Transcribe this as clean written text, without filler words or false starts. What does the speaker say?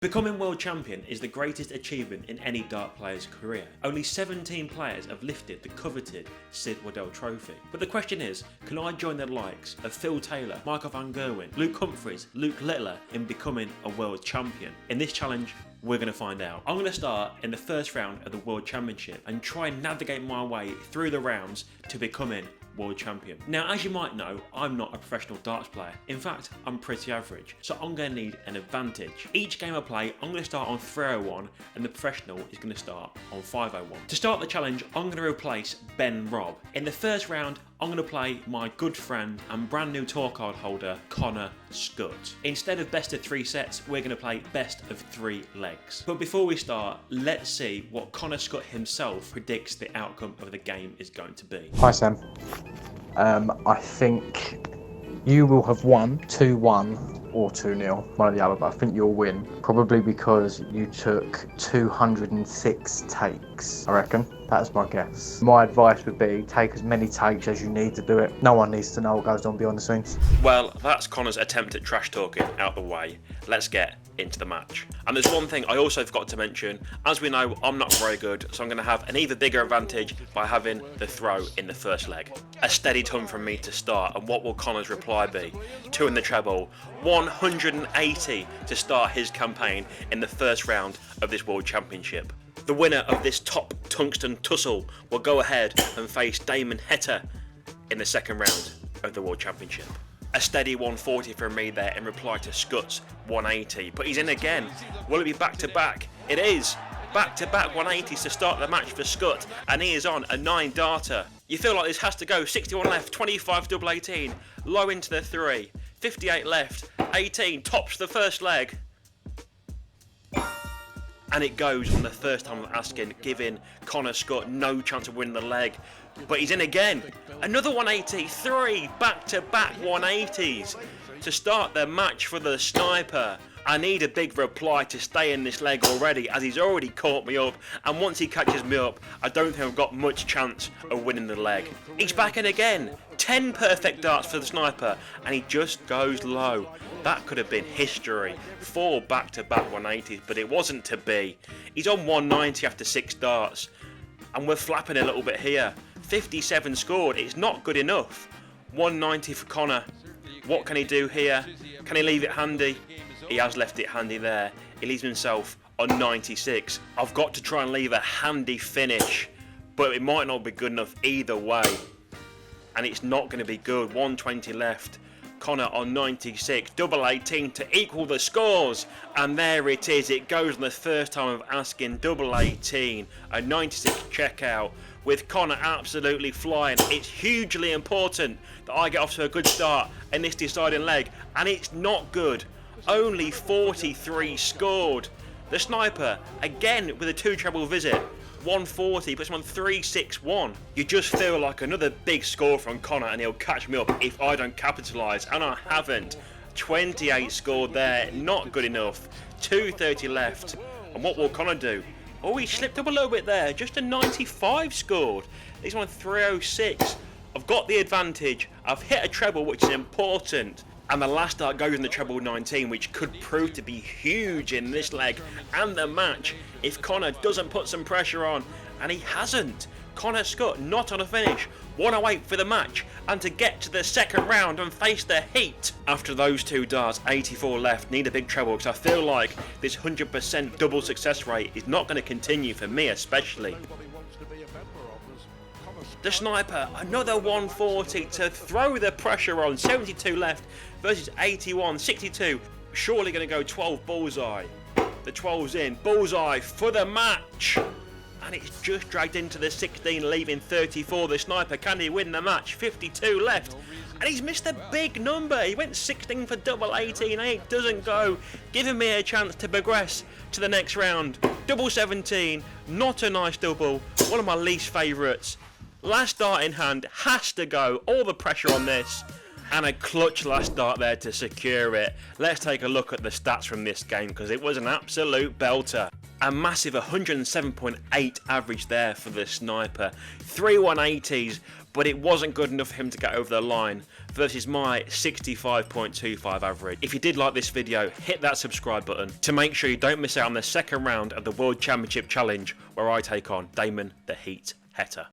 Becoming world champion is the greatest achievement in any dart player's career. Only 17 players have lifted the coveted Sid Wadell trophy. But the question is, can I join the likes of Phil Taylor, Michael van Gerwen, Luke Humphries, Luke Littler in becoming a world champion? In this challenge, we're going to find out. I'm going to start in the first round of the World Championship and try and navigate my way through the rounds to becoming world champion. Now, as you might know, I'm not a professional darts player. In fact, I'm pretty average, so I'm going to need an advantage. Each game I play, I'm going to start on 301 and the professional is going to start on 501. To start the challenge, I'm going to replace Ben Robb. In the first round, I'm going to play my good friend and brand new tour card holder, Connor Scott. Instead of best of 3 sets, we're going to play best of 3 legs. But before we start, let's see what Connor Scott himself predicts the outcome of the game is going to be. Hi Sam. I think you will have won 2-1 or 2-0, one or the other, but I think you'll win. Probably because you took 206 takes, I reckon. That's my guess. My advice would be take as many takes as you need to do it. No one needs to know what goes on behind the scenes. Well, that's Connor's attempt at trash talking out the way. Let's get into the match. And there's one thing I also forgot to mention. As we know, I'm not very good, so I'm going to have an even bigger advantage by having the throw in the first leg. A steady ton from me to start, and what will Connor's reply be? 2 in the treble, 180 to start his campaign in the first round of this World Championship. The winner of this top tungsten tussle will go ahead and face Damon Heta in the second round of the World Championship. A steady 140 from me there in reply to Scott's 180, but he's in again. Will it be back to back? It is. Back to back 180s to start the match for Scott, and he is on a 9 darter. You feel like this has to go. 61 left, 25 double 18, low into the 3, 58 left, 18, tops the first leg. And it goes on the first time of asking, giving Connor Scott no chance of winning the leg. But he's in again. Another 180, 3 back-to-back 180s to start the match for the sniper. I need a big reply to stay in this leg already, as he's already caught me up, and once he catches me up, I don't think I've got much chance of winning the leg. He's back in again. 10 perfect darts for the sniper, and he just goes low. That could have been history. 4 back-to-back 180s, but it wasn't to be. He's on 190 after 6 darts, and we're flapping a little bit here. 57 scored, it's not good enough. 190 for Connor. What can he do here? Can he leave it handy? He has left it handy there. He leaves himself on 96. I've got to try and leave a handy finish, but it might not be good enough either way. And it's not going to be good. 120 left. Connor on 96, double 18 to equal the scores, and there it is. It goes on the first time of asking, double 18, a 96 checkout with Connor absolutely flying. It's hugely important that I get off to a good start in this deciding leg, and it's not good. Only 43 scored. The sniper again with a 2 treble visit. 140 puts him on 361. You just feel like another big score from Connor and he'll catch me up if I don't capitalise, and I haven't. 28 scored there, not good enough. 230 left, and what will Connor do? Oh, he slipped up a little bit there, just a 95 scored. He's on 306. I've got the advantage, I've hit a treble, which is important. And the last dart goes in the treble 19, which could prove to be huge in this leg and the match if Connor doesn't put some pressure on, and he hasn't. Connor Scott not on a finish. 108 for the match, and to get to the second round and face the heat. After those 2 darts, 84 left, need a big treble, because I feel like this 100% double success rate is not going to continue for me especially. The sniper, another 140 to throw the pressure on. 72 left versus 81, 62. Surely going to go 12 bullseye. The 12's in. Bullseye for the match. And it's just dragged into the 16, leaving 34. The sniper, can he win the match? 52 left. And he's missed a big number. He went 16 for double 18. It doesn't go. Giving me a chance to progress to the next round. Double 17. Not a nice double. One of my least favourites. Last dart in hand, has to go, all the pressure on this, and a clutch last dart there to secure it. Let's take a look at the stats from this game, because it was an absolute belter. A massive 107.8 average there for the sniper, 3 180s, but it wasn't good enough for him to get over the line. versus my 65.25 average. If you did like this video, hit that subscribe button to make sure you don't miss out on the second round of the World Championship Challenge where I take on Damon the Heat Heta.